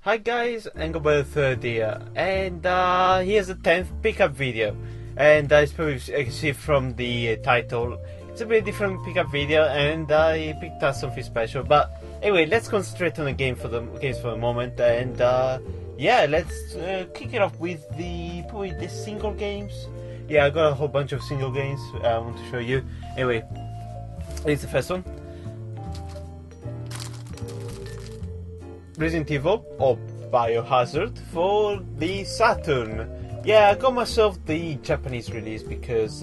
Hi guys, Engelbert here, and here's the 10th pickup video. And as probably you can see from the title, it's a very different pickup video, and I picked up something special. But anyway, let's concentrate on the games for the moment, and yeah, let's kick it off with probably the single games. Yeah, I got a whole bunch of single games I want to show you. Anyway, it's the first one. Resident Evil or Biohazard for the Saturn. Yeah, I got myself the Japanese release because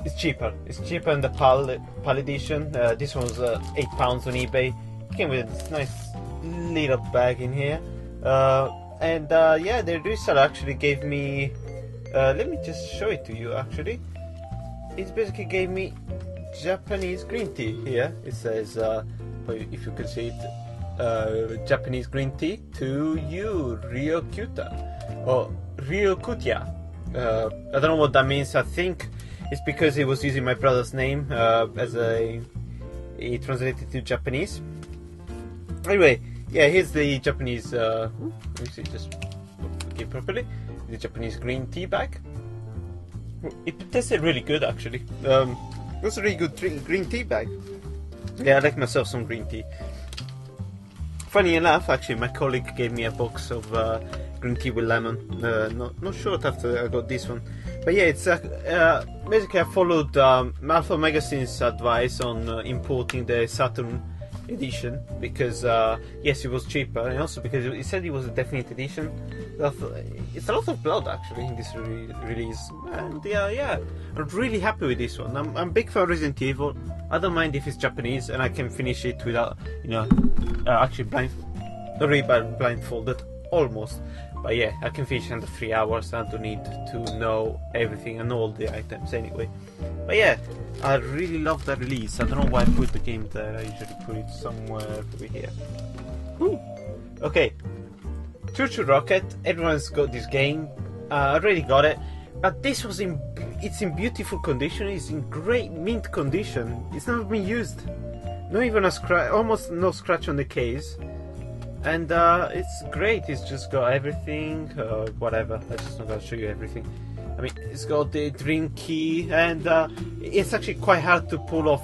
it's cheaper. It's cheaper than the PAL edition. This one was £8 on eBay. It came with this nice little bag in here. And yeah, the reseller actually gave me. Let me just show it to you. Actually, it basically gave me Japanese green tea here. It says, if you can see it. Japanese green tea to you, Ryokuta or Ryokutia. I don't know what that means. I think it's because he was using my brother's name as he translated to Japanese. Anyway, yeah, here's the Japanese. Let me see, just look it properly. The Japanese green tea bag. It tasted really good, actually. It was a really good green tea bag. Yeah, I like myself some green tea. Funny enough, actually, my colleague gave me a box of green tea with lemon. Not sure after I got this one, but yeah, it's basically I followed Alpha Magazine's advice on importing the Saturn edition because yes, it was cheaper, and also because he said it was a definite edition. It's a lot of blood actually in this release, and yeah, I'm really happy with this one. I'm a big fan of Resident Evil. I don't mind if it's Japanese and I can finish it without, actually blindfolded almost. But yeah, I can finish under 3 hours. I don't need to know everything and all the items anyway. But yeah, I really love that release. I don't know why I put the game there. I usually put it somewhere over here. Woo. Okay, Choo Choo Rocket. Everyone's got this game. I already got it. But this was it's in beautiful condition. It's in great mint condition. It's never been used. Not even a scratch, almost no scratch on the case. And it's great. It's just got everything. Whatever. I'm just not gonna show you everything. I mean, it's got the drink key, and it's actually quite hard to pull off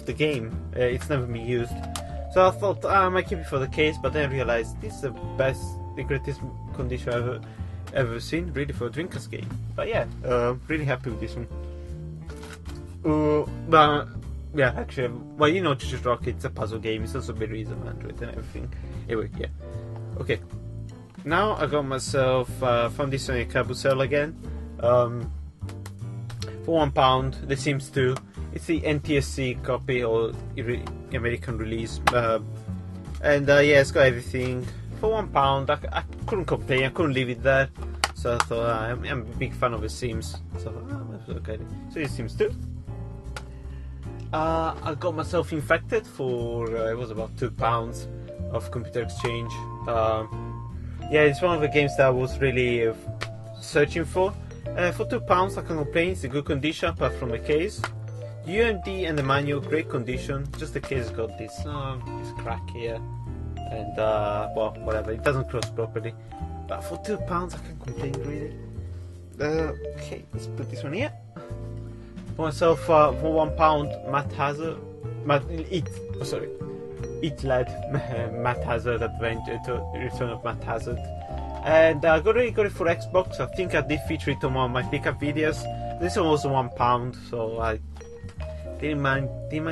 the game. It's never been used. So I thought I might keep it for the case, but then I realized this is the greatest condition I've ever seen, really, for a drinkers game. But yeah, really happy with this one. But yeah, actually, well, you know, Choo Choo Rocket, it's a puzzle game. It's also very easy on Android and everything. Anyway, yeah. Okay. Now I got myself found this on a carousel again. For £1, The Sims 2. It's the NTSC copy or American release, and yeah, it's got everything. For £1, I couldn't complain. I couldn't leave it there. So I thought I'm a big fan of The Sims. So I thought, okay. So The Sims 2. I got myself Infected for it was about £2 of Computer Exchange. Yeah, it's one of the games that I was really searching for. For £2, I can't complain. It's in good condition apart from the case. The UMD and the manual, great condition. Just the case got this crack here. And well, whatever, it doesn't close properly. But for £2, I can't complain really. Okay, let's put this one here. For myself, for £1, Matt Hazard, It Led Matt Hazard Adventure, to Return of Matt Hazard. And I got it for Xbox. I think I did feature it on one of my pickup videos. This one was £1, so I didn't mind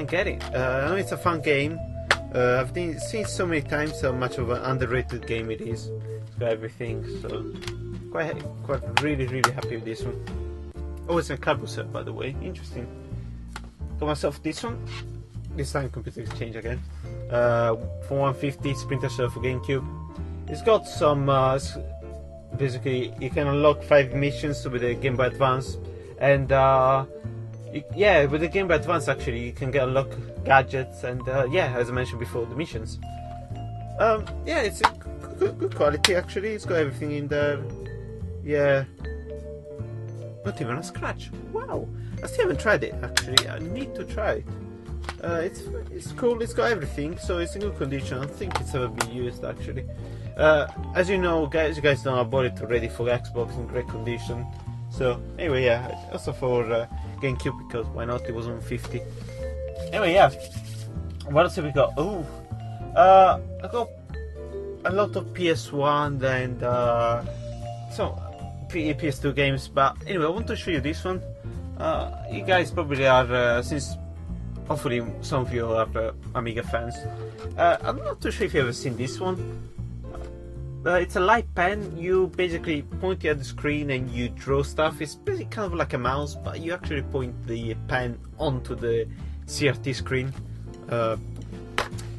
getting it. I know it's a fun game. I've seen so many times how much of an underrated game it is. It's got everything, so quite really happy with this one. Oh, it's a carousel, by the way. Interesting. Got myself this one. This time Computer Exchange again. For £1.50, Splinter Cell for GameCube. It's got some. Basically, you can unlock 5 missions with the Game Boy Advance, and yeah, with the Game Boy Advance actually you can unlock gadgets and yeah, as I mentioned before, the missions. Yeah, it's a good quality actually. It's got everything in there. Yeah, not even a scratch. Wow, I still haven't tried it actually. I need to try it. It's cool. It's got everything, so it's in good condition. I think it's ever been used actually. As you know, guys, you guys know I bought it already for Xbox in great condition. So anyway, yeah, also for GameCube, because why not? It was on 50. Anyway, yeah. What else have we got? Oh, I got a lot of PS1 and some PS2 games. But anyway, I want to show you this one. You guys probably are, since hopefully some of you are Amiga fans. I'm not too sure if you've ever seen this one. It's a light pen. You basically point it at the screen and you draw stuff. It's basically kind of like a mouse, but you actually point the pen onto the CRT screen.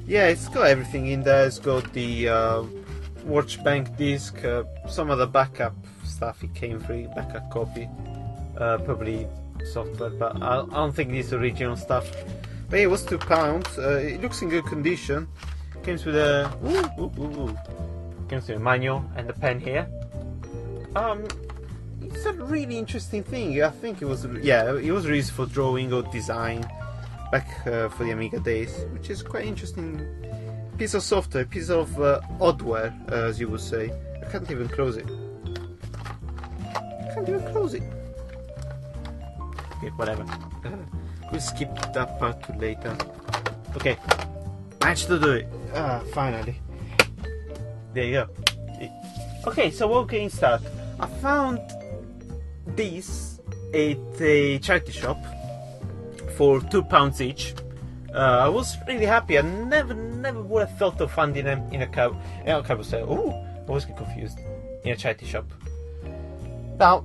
Yeah, it's got everything in there. It's got the Watch Bank disc, some other backup stuff. It came free, backup copy, probably software, but I don't think it's original stuff. But yeah, it was £2. It looks in good condition. Comes with a comes with a manual and a pen here. It's a really interesting thing. I think it was used for drawing or design back for the Amiga days, which is quite interesting piece of software, piece of oddware, as you would say. I can't even close it. Okay, whatever. We'll skip that part to later. Okay, managed to do it. Finally. There you go. Okay, so we're getting started. I found this at a charity shop for £2 each. I was really happy. I never would have thought of finding them in a cab sale. Oh, I was getting confused. In a charity shop. Now,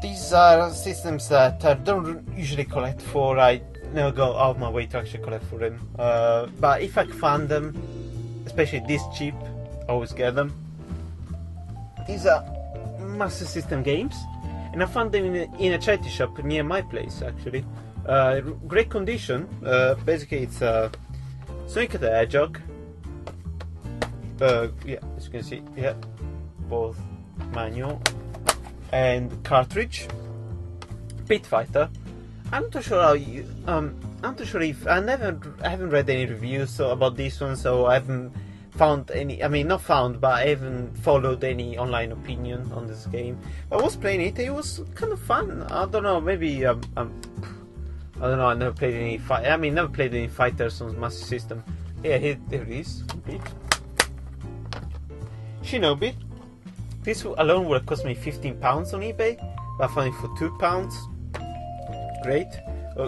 these are systems that I don't usually collect for. I never go out of my way to actually collect for them. But if I find them, especially this cheap, I always get them. These are Master System games, and I found them in a charity shop near my place actually. Great condition. Basically, it's Sonic the Hedgehog. Yeah, as you can see, yeah, both manual and cartridge. Pit Fighter. I'm not sure how you. I'm not sure if I haven't read any reviews about this one, so I haven't found any. I mean, not found, but I haven't followed any online opinion on this game. But I was playing it. It was kind of fun. I don't know. Maybe I don't know. I never played any never played any fighters on Master System. Yeah, here it is. Complete. Shinobi. This alone would have cost me £15 on eBay, but I found it for £2. Great.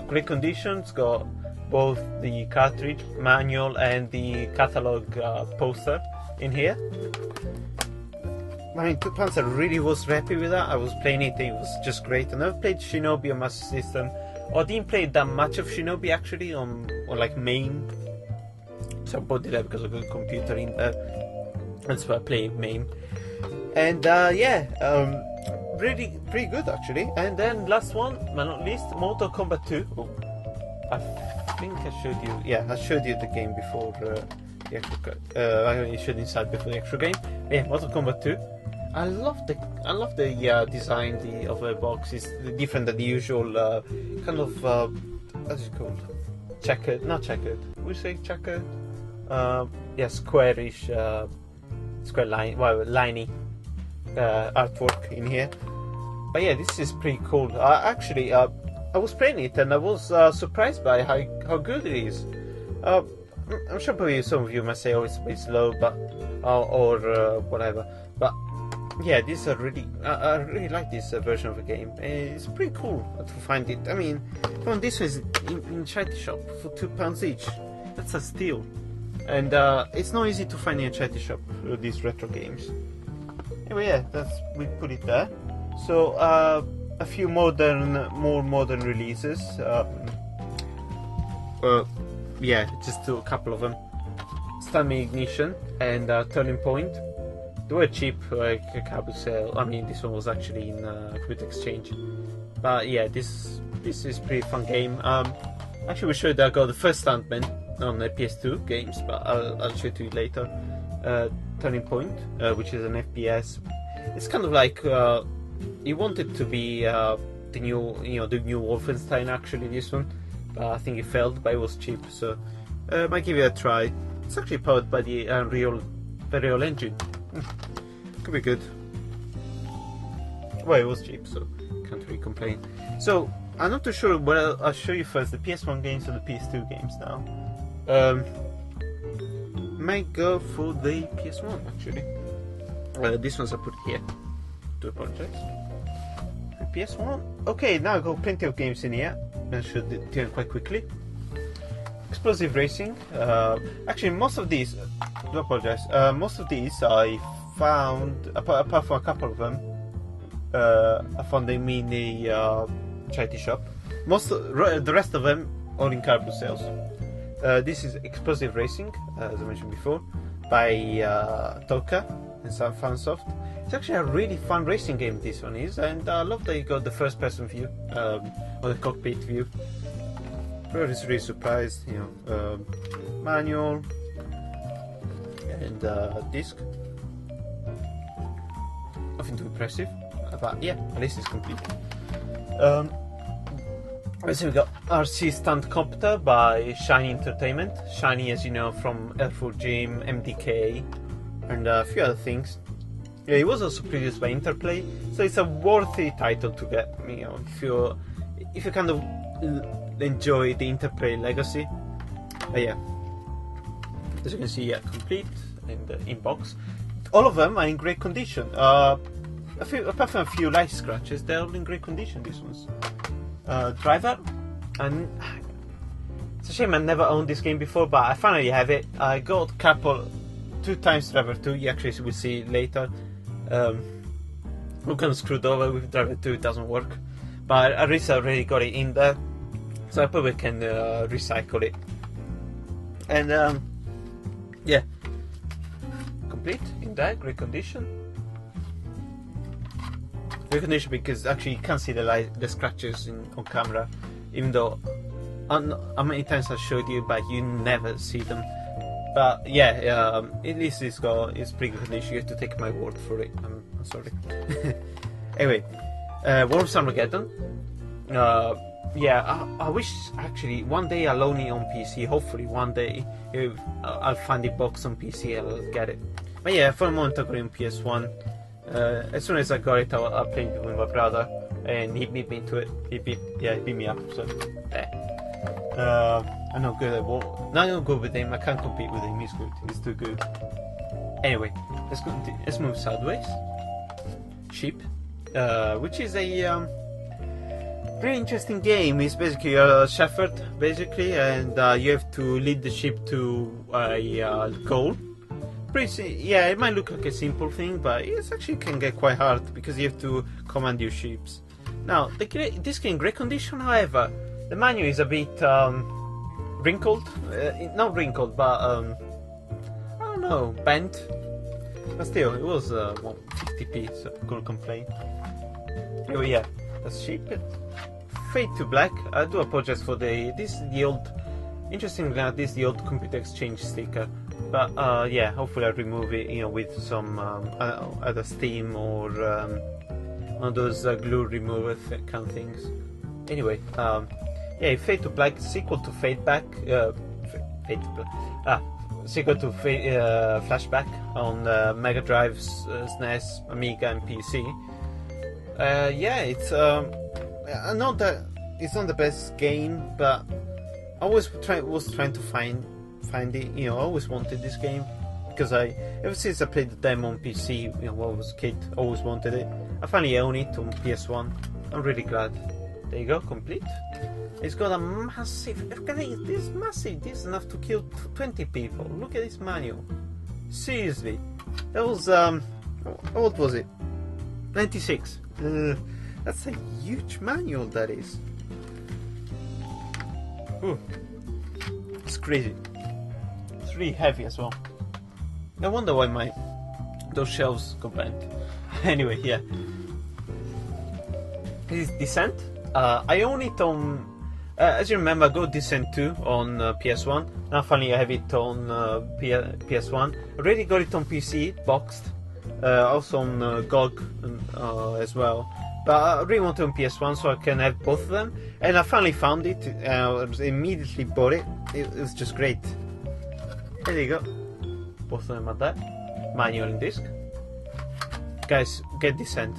Great condition. It's got both the cartridge, manual, and the catalog poster in here. I mean, £2. I really was happy with that. I was playing it. It was just great. I never played Shinobi on Master System. I didn't play that much of Shinobi actually on like MAME. So I bought it because I got a computer in there. That's why I play MAME. And really pretty good actually. And then last one, but not least, Mortal Kombat 2. Oh, I think I showed you. Yeah, I showed you the game before the actual. I showed inside before the actual game. Yeah, Mortal Kombat 2. I love the design of the box. It's different than the usual kind of what's it called? Checkered, not checkered. We say checkered. Yeah, squarish, square line, liney artwork in here. But yeah, this is pretty cool. Actually, I was playing it and I was surprised by how good it is. I'm sure probably some of you might say, "Oh, it's a bit slow," but or whatever. But yeah, this I really like this version of the game. It's pretty cool to find it. I mean, found this one in charity shop for £2 each. That's a steal. And it's not easy to find in a charity shop these retro games. Anyway, yeah, we put it there. So a few more modern releases. Yeah, just a couple of them. Stunning Ignition and Turning Point. They were cheap, like a cable sale. I mean, this one was actually in Quick Exchange. But yeah, this is pretty fun game. Actually, we showed that I got the first Stuntman on the PS2 games, but I'll show it to you later. Turning Point, which is an FPS. It's kind of like you want it to be the new Wolfenstein. Actually, this one, I think it failed, but it was cheap, so might give it a try. It's actually powered by the Unreal engine. Could be good. Well, it was cheap, so can't really complain. So I'm not too sure. Well, I'll show you first the PS1 games and the PS2 games now. Might go for the PS1 actually. These ones I put here. Do apologize. The PS1. Okay, now I've got plenty of games in here. I should do them quite quickly. Explosive Racing. Actually, most of these. Do apologize. Most of these I found, apart from a couple of them, I found them in the charity shop. The rest of them all in car boot sales. This is Explosive Racing, as I mentioned before, by Toka and Funsoft. It's actually a really fun racing game, this one is, and I love that you got the first person view, or the cockpit view. I was really surprised, you know. Manual and disc. Nothing too impressive, but yeah, at least it's complete. So we got RC Stunt Copter by Shiny Entertainment. Shiny, as you know, from Airful Gym, MDK, and a few other things. Yeah, it was also produced by Interplay, so it's a worthy title to get. You know, if you kind of enjoy the Interplay legacy. But yeah, as you can see, yeah, complete in the inbox. All of them are in great condition. Apart from a few light scratches, they're all in great condition. These ones. Driver, and it's a shame I never owned this game before, but I finally have it. I got two times Driver 2. You actually will see later. I'm kind of screwed over with Driver 2. It doesn't work, but at least I already got it in there, so I probably can recycle it. And yeah, complete in there, great condition. Great condition because actually you can't see the scratches on camera, even though how many times I showed you, but you never see them. But yeah, at least it's pretty good condition. You have to take my word for it. I'm sorry. Anyway, Worms Armageddon. Yeah, I wish actually one day I'll own it on PC. Hopefully one day if I'll find the box on PC, I'll get it. But yeah, for a moment I got it on PS1. As soon as I got it, I played it with my brother, and he beat me to it. He beat me up. So I'm not good at war. Not good with him. I can't compete with him. He's good. He's too good. Anyway, let's move sideways. Sheep, which is a very interesting game. It's basically a shepherd, basically, and you have to lead the sheep to a goal. Yeah, it might look like a simple thing, but it actually can get quite hard because you have to command your sheep. Now, this game, great condition. However, the menu is a bit wrinkled. Not wrinkled, but I don't know, bent. But still, it was 150p, so I couldn't complain. Oh yeah, that's sheep. Fade to Black. I do apologize for this is the old. Interestingly enough, this is the old Computer Exchange sticker. But yeah, hopefully I'll remove it, you know, with some either Steam or one of those glue remover kind of things. Anyway, yeah, Fade to Black, sequel to Fade Back, sequel to Flashback on Mega Drive, SNES, Amiga, and PC. Yeah, it's I know that it's not the best game, but I was trying to find it. You know, I always wanted this game because ever since I played the demo on PC, you know, when I was a kid, I always wanted it. I finally own it on PS1. I'm really glad. There you go, complete. It's got a massive. Look at it. This is massive. This is enough to kill 20 people. Look at this manual. Seriously, that was how old was it? 96. That's a huge manual. That is. Ooh. It's crazy. It's really heavy as well. I wonder why those shelves go bent. Anyway, yeah. This is Descent. I own it on. As you remember, I got Descent 2 on PS1. Now finally I have it on PS1. Already got it on PC, boxed. Also on GOG as well. but I really want it on PS1 so I can have both of them. And I finally found it. I immediately bought it. It was just great. There you go. Both of them are there. Manual and disc. Guys, get Descent.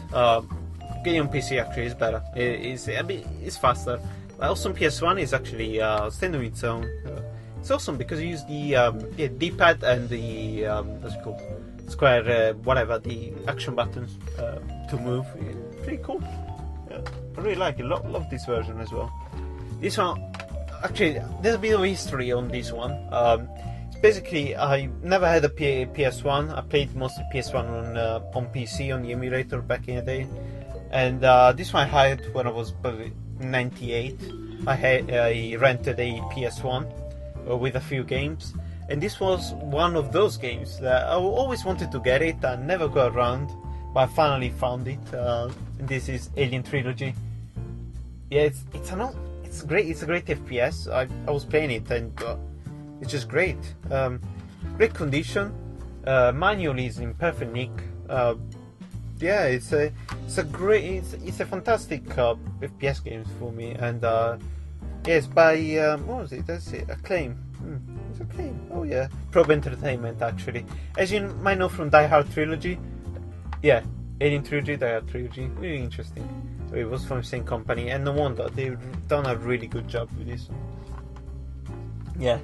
Getting on PC actually is better. It's faster. But also on PS1 is actually stand on its own. It's awesome because you use the D-pad and the what's it called? Square, whatever, the action buttons to move. Pretty cool. Yeah, I really like it. Love this version as well. This one, actually, there's a bit of history on this one. Basically, I never had a PS1. I played mostly PS1 on PC on the emulator back in the day, and this one I had when I was probably 98. I rented a PS1 with a few games, and this was one of those games that I always wanted to get it. I never got around, but I finally found it. And this is Alien Trilogy. Yeah, it's great. It's a great FPS. I was playing it and. It's just great. Great condition. Manual is in perfect nick. Yeah, it's a fantastic FPS game for me. And yes, by what was it? That's it. Acclaim. It's Acclaim. Oh yeah, Probe Entertainment actually. As you might know from Die Hard Trilogy. Yeah, Alien Trilogy, Die Hard Trilogy. Really interesting. It was from the same company, and no wonder they've done a really good job with this one. Yeah.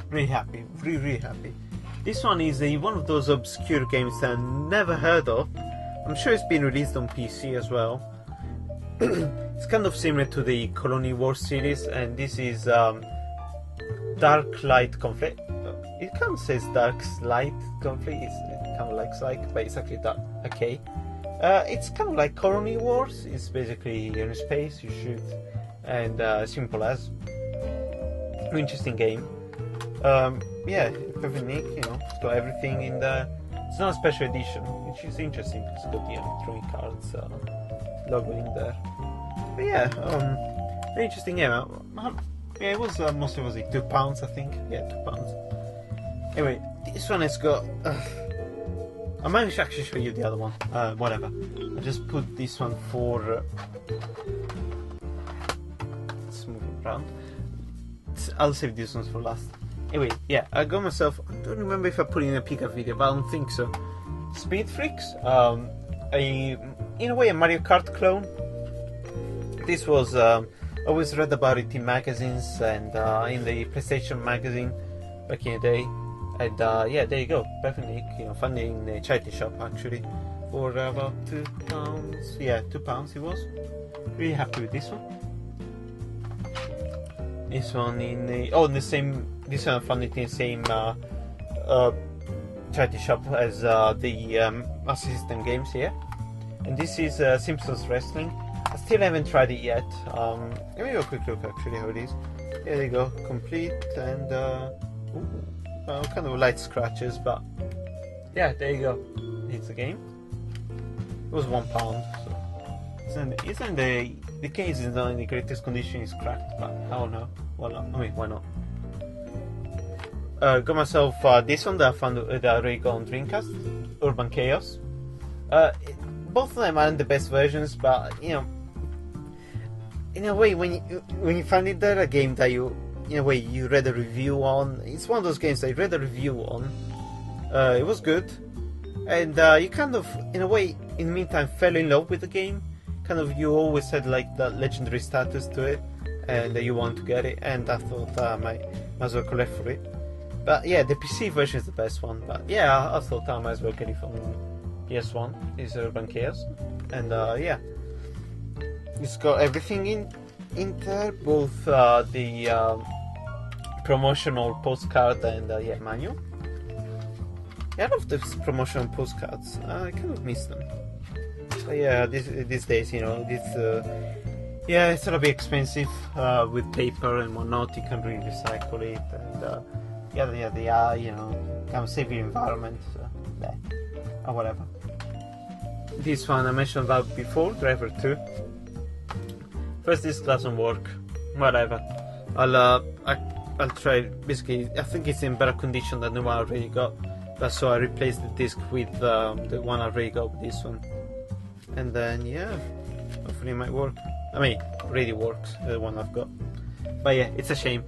Really happy, really happy. This one is one of those obscure games that I never heard of. I'm sure it's been released on PC as well. It's kind of similar to the Colony Wars series, and this is Dark Light Conflict. It kind of says Dark Light Conflict. It's kind of like Psych, but it's actually dark. Okay. It's kind of like Colony Wars. It's basically you're in space, you shoot, and simple as. Interesting game. Yeah, perfect nick, you know, it's got everything in there. It's not a special edition, which is interesting. It's got the electronic cards logo in there. But yeah, very interesting game. Yeah, it was mostly was it £2, I think. Yeah, £2. Anyway, this one has got. I might actually show you the other one. Whatever. I just put this one for. Let's move it around. I'll save this one for last. Anyway, yeah, I got myself. I don't remember if I put in a pickup video, but I don't think so. Speed Freaks, in a way, a Mario Kart clone. This was I always read about it in magazines and in the PlayStation magazine back in the day. And yeah, there you go, perfectly. You know, found it in the charity shop actually for about £2. Yeah, £2 it was. Really happy with this one. This one in the same. This one I found it in the same charity shop as the Master System games here. And this is Simpsons Wrestling. I still haven't tried it yet. Let me have a quick look actually how it is. There you go, complete and kind of light scratches, but yeah, there you go. It's a game. It was £1, so isn't the case is not in the greatest condition. It's cracked, but I don't know. Well, I mean, why not? Got myself this one that I found that I already got on Dreamcast, Urban Chaos. Both of them aren't the best versions, but you know, in a way, when you find it there, a game that you, in a way, you read a review on. It's one of those games that you read a review on. It was good, and you kind of, in a way, in the meantime, fell in love with the game. Kind of, you always had like that legendary status to it, and you want to get it. And I thought I might as well collect for it. But yeah, the PC version is the best one. But yeah, I thought I might as well get it from PS1. It's Urban Chaos, and yeah, it's got everything in there, both the promotional postcard and yeah, manual. Yeah, I love those promotional postcards. I kind of miss them. But yeah, these days, you know, yeah, it's gonna be expensive with paper and whatnot. You can't really recycle it, and yeah, you know, kind of save your environment. So, yeah, or whatever. This one I mentioned about before, Driver 2. First, this doesn't work. Whatever. I'll try. Basically, I think it's in better condition than the one I already got. That's so I replaced the disc with the one I already got with this one. And then yeah, Hopefully it might work. I mean, it really works, the one I've got. But yeah, it's a shame.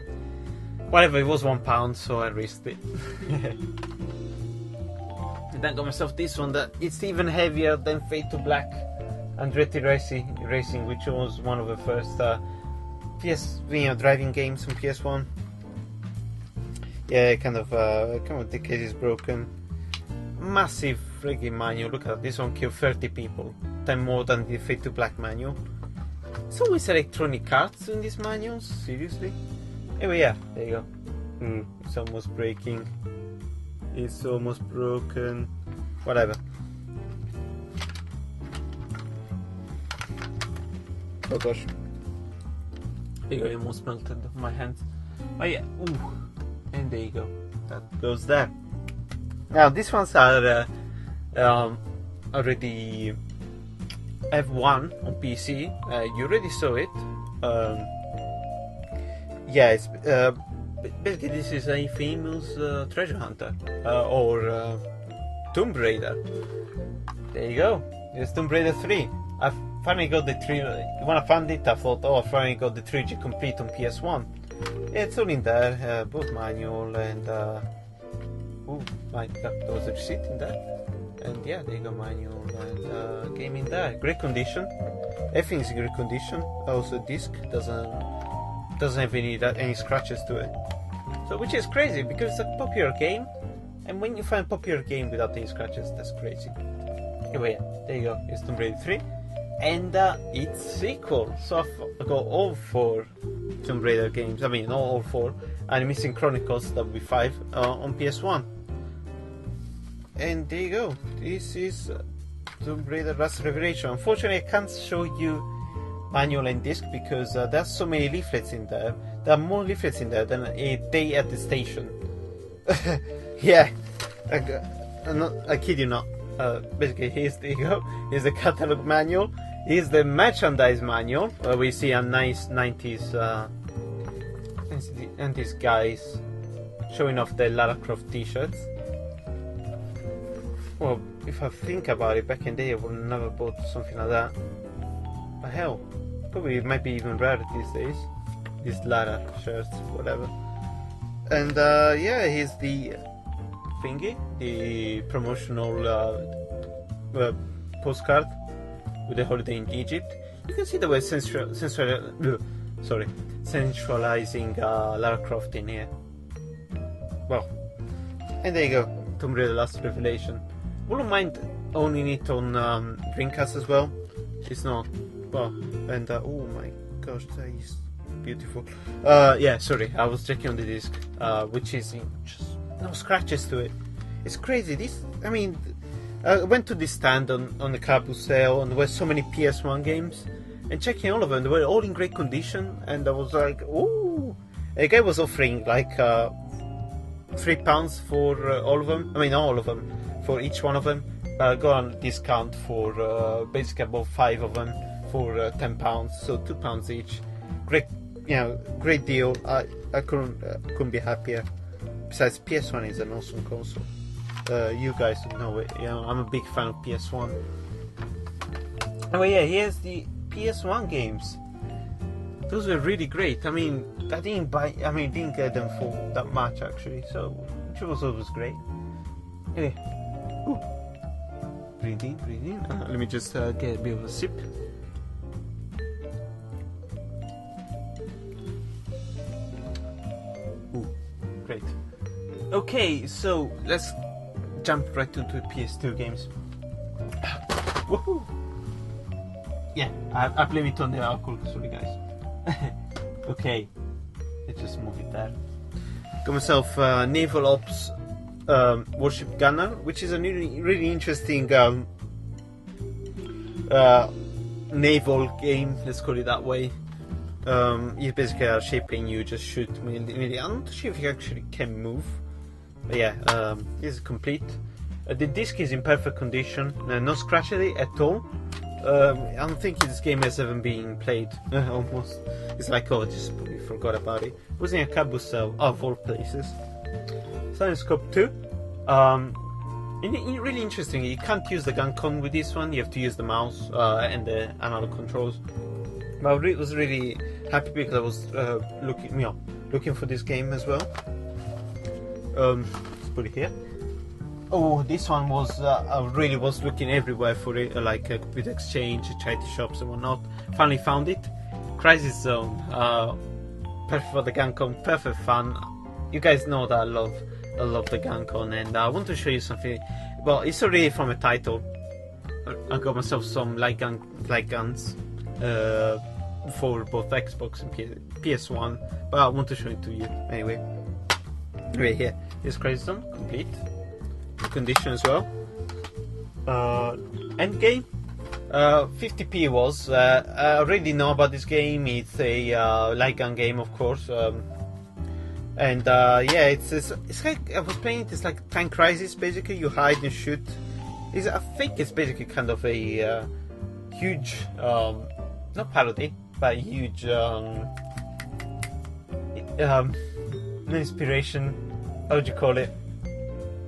Whatever, it was £1, so I risked it. And then got myself this one that it's even heavier than Fade to Black Andretti Racing, which was one of the first driving games on PS1. Yeah, kind of the case is broken. Massive friggin' manual. Look at that. This one killed 30 people, 10 more than the Fade to Black manual. It's always electronic cards in these manuals, seriously. Anyway, yeah, there you go. It's almost breaking. It's almost broken. Whatever. Oh gosh. There you go, it almost melted on my hands. Oh yeah, ooh. And there you go. That goes there. Now, these ones are already have one on PC. You already saw it. Yeah, it's basically this is a famous treasure hunter or Tomb Raider. There you go. It's Tomb Raider 3. I finally got the trilogy. When I found it, I thought, oh, I finally got the trilogy complete on PS1. Yeah, it's all in there, both manual and oh my god, there was a receipt in there. And yeah, there you go, manual and game in there. Great condition. Everything's in great condition. Also, disc doesn't have any scratches to it. So, which is crazy because it's a popular game, and when you find a popular game without any scratches, that's crazy. Anyway, yeah, there you go. It's Tomb Raider 3, and its sequel. So I got all 4 Tomb Raider games. I mean, not all 4. And Missing Chronicles, that would be 5 on PS1. And there you go. This is Tomb Raider Last Revelation. Unfortunately, I can't show you manual and disc because there's so many leaflets in there. There are more leaflets in there than a day at the station. Yeah, I kid you not. Basically, there you go. Here's the catalog manual. Here's the merchandise manual, where we see a nice 90s and these guys showing off their Lara Croft t-shirts. Well, if I think about it, back in the day I would never bought something like that. But hell, probably it might be even rarer these days. These Lara shirts, whatever. And yeah, here's the thingy, the promotional postcard with the holiday in Egypt. You can see that we're sensualizing Lara Croft in here. Well, and there you go, Tomb Raider Last Revelation. Wouldn't mind owning it on Dreamcast as well. It's not, well, and oh my gosh, that is beautiful. Yeah, sorry, I was checking on the disc, which is just no scratches to it. It's crazy. This, I mean, I went to this stand on the carousel, and there were so many PS1 games, and checking all of them, they were all in great condition, and I was like, ooh. The guy was offering like £3 for all of them. I mean, not all of them, for each one of them. I got on discount for basically about 5 of them for £10, so £2 each. Great, great deal. I couldn't be happier. Besides, PS1 is an awesome console. You guys know it. I'm a big fan of PS1. Oh yeah, here's the PS1 games. Those were really great. I mean, didn't get them for that much actually, so which was always great. Anyway, ooh. Breathe in. Let me just get a bit of a sip. Ooh, great. Okay, so let's jump right into the PS2 games. Woohoo! Yeah, I blame it on the alcohol, sorry guys. Okay, let's just move it there. Got myself Naval Ops Warship Gunner, which is a really interesting naval game, let's call it that way. You basically are shaping, you just shoot. I'm not sure if you actually can move. But yeah, it's complete. The disc is in perfect condition, no scratches at all. I don't think this game has ever been played. Almost, it's like, oh, I just probably forgot about it. It was in a carousel of all places. Silent Scope 2. Really interesting. You can't use the gun con with this one. You have to use the mouse and the analog controls. But I was really happy because I was looking for this game as well. Let's put it here. Oh, this one was I really was looking everywhere for it, like a computer exchange, charity shops and whatnot. Finally found it. Crisis Zone. Perfect for the gun con. Perfect fun. You guys know that I love the gun con, and I want to show you something. Well, it's already from a title. I got myself some light guns for both Xbox and PS1, but I want to show it to you anyway. Right here, this Crisis Zone complete. Condition as well. End game. 50p was. I already know about this game. It's a light gun game, of course. And yeah, it's like I was playing it. It's like Time Crisis. Basically, you hide and shoot. I think it's basically kind of a huge, not parody, but a huge inspiration. How would you call it?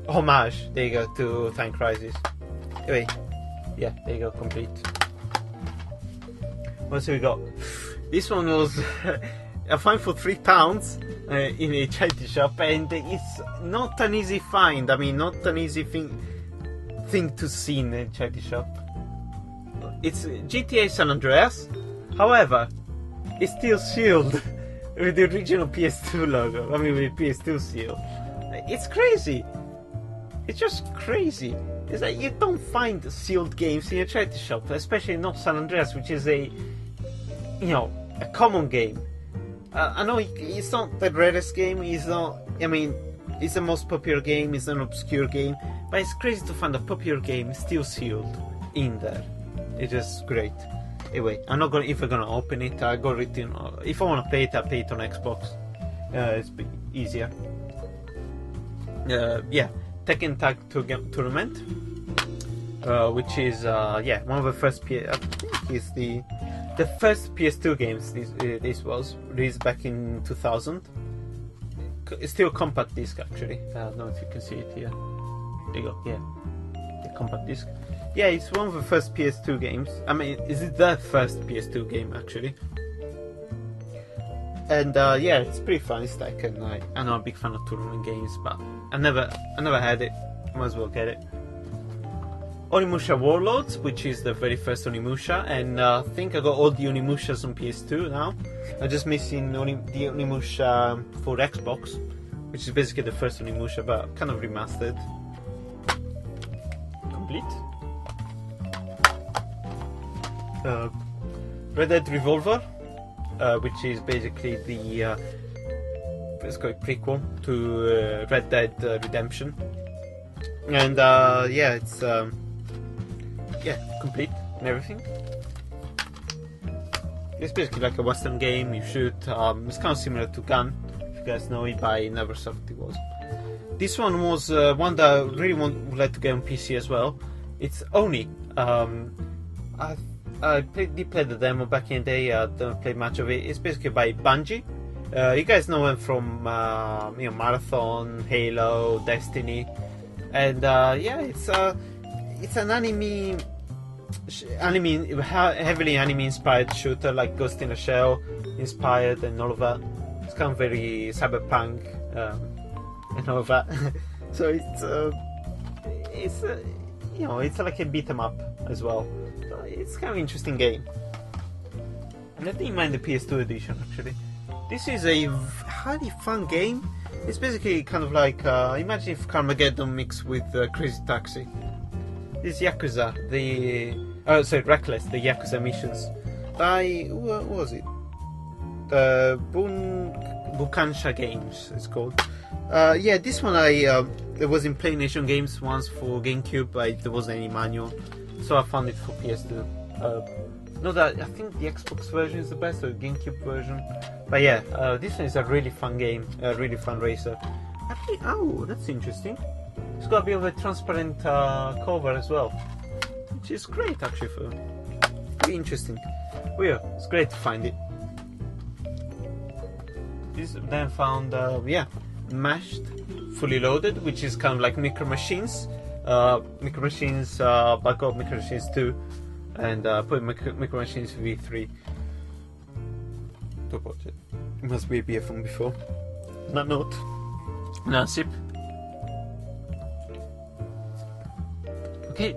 Homage. There you go, to Time Crisis. Anyway, yeah, there you go, complete. What we got? This one was I found for £3 in a charity shop, and it's not an easy find. I mean, not an easy thing to see in a charity shop. It's GTA San Andreas. However, it's still sealed with the original PS2 logo. I mean, with PS2 seal. It's crazy. It's just crazy. It's like you don't find sealed games in a charity shop, especially not San Andreas, which is a common game. I know it's not the rarest game. It's not. I mean, it's the most popular game. It's an obscure game, but it's crazy to find a popular game still sealed in there. It's just great. Anyway, I'm not gonna. If I'm gonna open it, I got it. If I wanna play it, I play it on Xbox. It's easier. Yeah. Tekken Tag Tournament, which is one of the first I think is the first PS2 games. This was released back in 2000. It's still a compact disc actually. I don't know if you can see it here. There you go. Yeah, the compact disc. Yeah, it's one of the first PS2 games. I mean, is it the first PS2 game actually? And yeah, it's pretty fun. It's like I'm not a big fan of tournament games, but I never had it. Might as well get it. Onimusha Warlords, which is the very first Onimusha, and I think I got all the Onimushas on PS2 now. I'm just missing the Onimusha for Xbox, which is basically the first Onimusha, but kind of remastered. Complete. Red Dead Revolver. Which is basically the let's call it prequel to Red Dead Redemption, and yeah, it's complete and everything. It's basically like a Western game. You shoot. It's kind of similar to Gun, if you guys know it, but I never thought it was. This one was one that I really would like to get on PC as well. It's Oni. I did play the demo back in the day. I don't play much of it. It's basically by Bungie. You guys know him from Marathon, Halo, Destiny, and yeah, it's an heavily anime inspired shooter, like Ghost in a Shell inspired and all of that. It's kind of very cyberpunk and all of that. So it's like a beat 'em up as well. It's kind of an interesting game. And I didn't mind the PS2 edition actually. This is a highly fun game. It's basically kind of like imagine if Carmageddon mixed with Crazy Taxi. This Yakuza, Reckless, the Yakuza missions. What was it? Bukansha Games it's called. Yeah, this one it was in PlayStation Games once for GameCube, but there wasn't any manual. So I found it for PS2. No, that I think the Xbox version is the best, or the GameCube version. But yeah, this one is a really fun game, a really fun racer. Actually, oh, that's interesting. It's got a bit of a transparent cover as well, which is great actually. For pretty interesting. Oh yeah, it's great to find it. This then found Mashed, Fully Loaded, which is kind of like Micro Machines. Micro Machines, back up Micro Machines 2, and put Micro Machines V3. To watch it. It must be a beer from before. Not note. Now sip. Okay.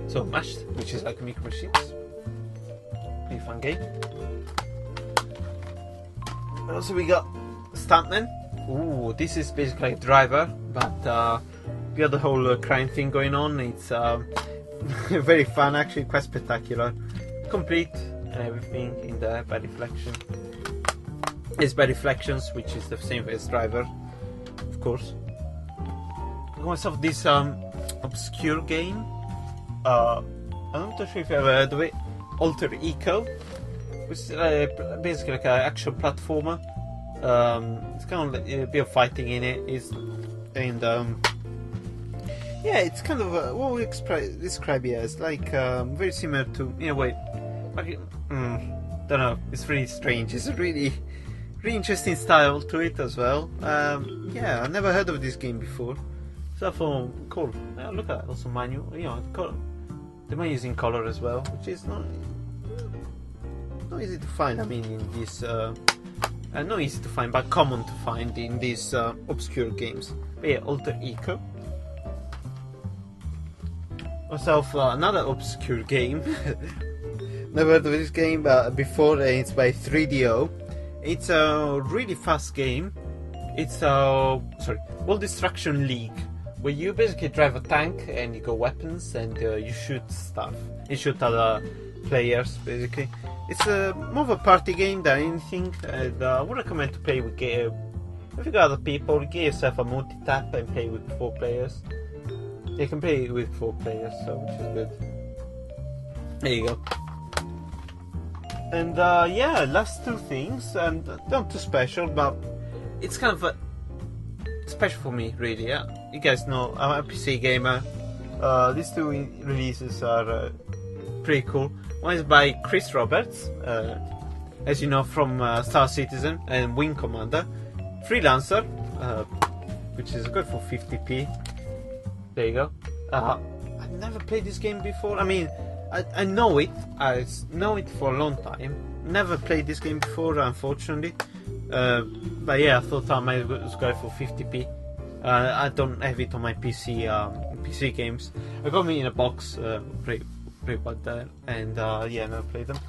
So Mashed, which is like Micro Machines. Pretty fun game. Also we got Stuntman. Ooh, this is basically a driver, but we got the whole crime thing going on. It's very fun, actually, quite spectacular. Complete and everything in there by reflection. It's by reflections, which is the same as driver, of course. I got myself this obscure game. I'm not sure if you ever heard of it. Alter Ego, which is basically like an action platformer. It's kind of like a bit of fighting in it. Yeah, it's kind of what we describe it as, like very similar to, in a way, like, don't know. It's really strange. It's a really interesting style to it as well. Yeah, I never heard of this game before, so I thought, cool. Look at that, also manual. You know, the menu is in color as well, which is not easy to find. I mean, in this, not easy to find, but common to find in these obscure games. But yeah, Alter Ego. Myself, another obscure game. Never heard of this game before. It's by 3DO. It's a really fast game. It's World Destruction League, where you basically drive a tank and you go weapons and you shoot stuff. You shoot other players, basically. It's more of a party game than anything, and I would recommend to play with if you got other people, get yourself a multi-tap and play with 4 players. You can play with 4 players, so which is good. There you go. And yeah, last 2 things, and not too special, but it's kind of special for me, really. Yeah, you guys know I'm a PC gamer. These 2 releases are pretty cool. One is by Chris Roberts, as you know from Star Citizen and Wing Commander. Freelancer, which is good for 50p. There you go. I've never played this game before. I mean, I know it. I know it for a long time. Never played this game before, unfortunately. But yeah, I thought I might as well go for 50p. I don't have it on my PC. PC games. I got me in a box. Pretty bad there, and yeah, never played them.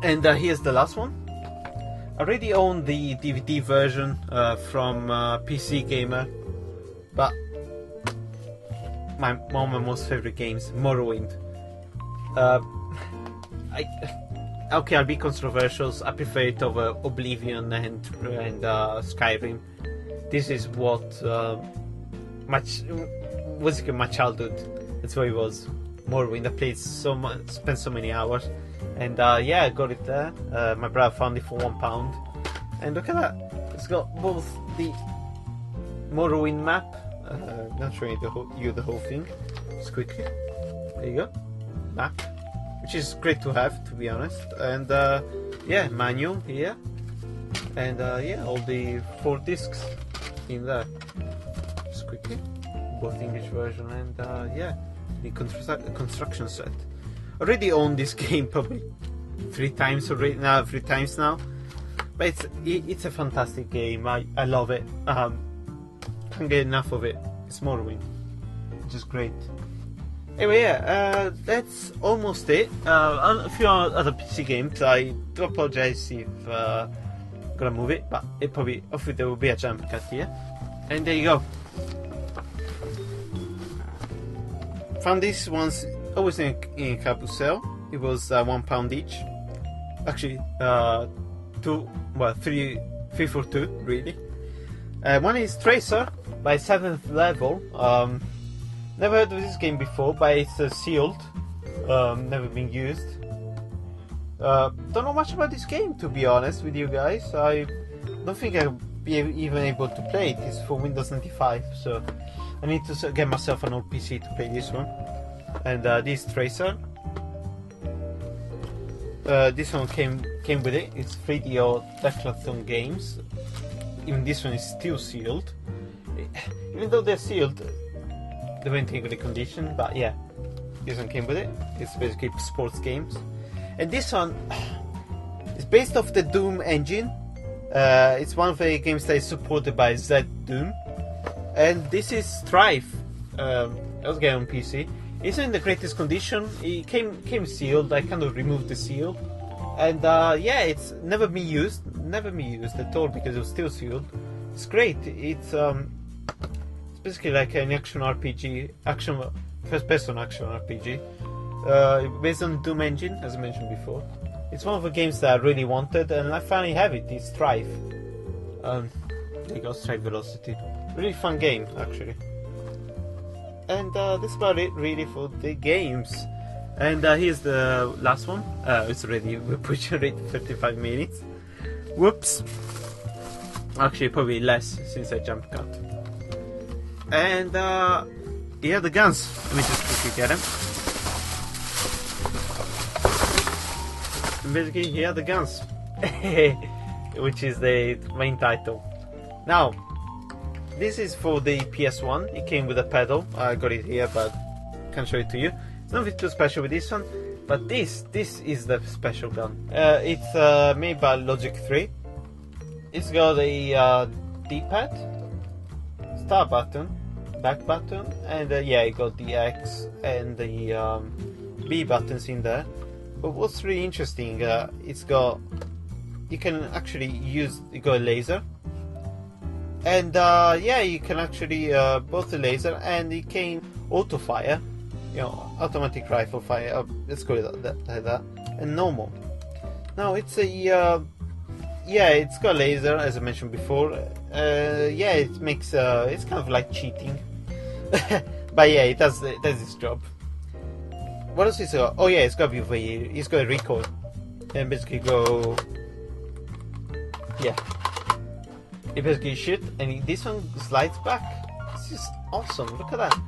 And here's the last one. I already own the DVD version from PC Gamer, but one of my most favorite games, Morrowind. Okay, I'll be controversial. I prefer it over Oblivion and Skyrim. This is what was my childhood. That's what it was. Morrowind. I played so much, spent so many hours, and yeah, I got it there. My brother found it for £1, and look at that. It's got both the Morrowind map. Not showing you the whole thing. Just quickly. There you go. Map, which is great to have, to be honest. And yeah, manual here, and yeah, all the 4 discs in there. Just quickly. Both English version and yeah, the construction set. Already own this game probably 3 times already now, 3 times now. But it's a fantastic game. I love it. Can't get enough of it. It's Morrowind, which is great. Anyway, yeah, that's almost it. A few other PC games. I do apologize if I'm gonna move it, but hopefully there will be a jump cut here. And there you go. Found these ones always in Carousel. It was £1 each. Actually, 3 for 2, really. One is Tracer by 7th level. Never heard of this game before, but it's sealed. Never been used. Don't know much about this game, to be honest with you guys. I don't think I'll be even able to play it. It's for Windows 95, so I need to get myself an old PC to play this one. And this Tracer. This one came with it. It's 3DO Decathlon Games. Even this one is still sealed. even though they're sealed, they were in good condition. But yeah, this one came with it. It's basically sports games, and this one is based off the Doom engine. It's one of the games that is supported by Z Doom, and this is Strife. I was getting on PC. It's in the greatest condition. It came sealed. I kind of removed the seal, and yeah, it's never been used at all because it was still sealed. It's great. It's basically like an action RPG, first-person action RPG, based on Doom engine, as I mentioned before. It's one of the games that I really wanted, and I finally have it. It's Strife. There you go, Strife Velocity. Really fun game, actually. And that's about it, really, for the games. And here's the last one. It's already, we're pushing already 35 minutes. Whoops. Actually, probably less since I jump cut. And yeah, the guns. Let me just quickly get them. And basically, here are the guns, which is the main title. Now, this is for the PS1. It came with a pedal. I got it here, but can't show it to you. It's nothing too special with this one, but this is the special gun. It's made by Logic 3. It's got a D-pad, start button, back button, and yeah, it got the X and the B buttons in there. But what's really interesting, it's got, you can actually use, you got a laser, and yeah, you can actually both the laser, and it came auto fire, you know, automatic rifle fire. Let's call it like that, and normal. Now it's a yeah, it's got a laser, as I mentioned before. Yeah, it makes it's kind of like cheating, but yeah, it does its job. What else is it got? Oh yeah, it's got it's got a recoil, and basically go, yeah. It basically shoot, and this one slides back. This is awesome. Look at that.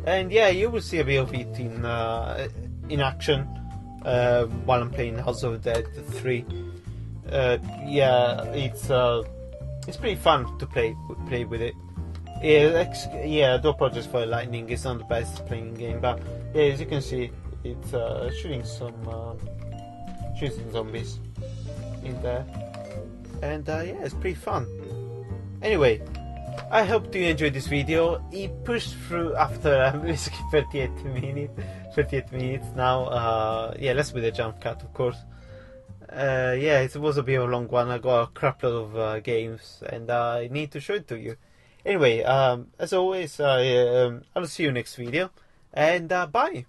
And yeah, you will see a bit of it in action while I'm playing House of the Dead 3. Yeah, it's pretty fun to play with it. Yeah, I do apologize for the lightning. It's not the best playing game, but yeah, as you can see, it's shooting some zombies in there, and yeah, it's pretty fun. Anyway, I hope you enjoyed this video. It pushed through after basically 38 minutes now. Yeah, let's with the jump cut, of course. Yeah, it was a bit of a long one. I got a crap load of games, and I need to show it to you. Anyway, as always, I'll see you next video, and bye.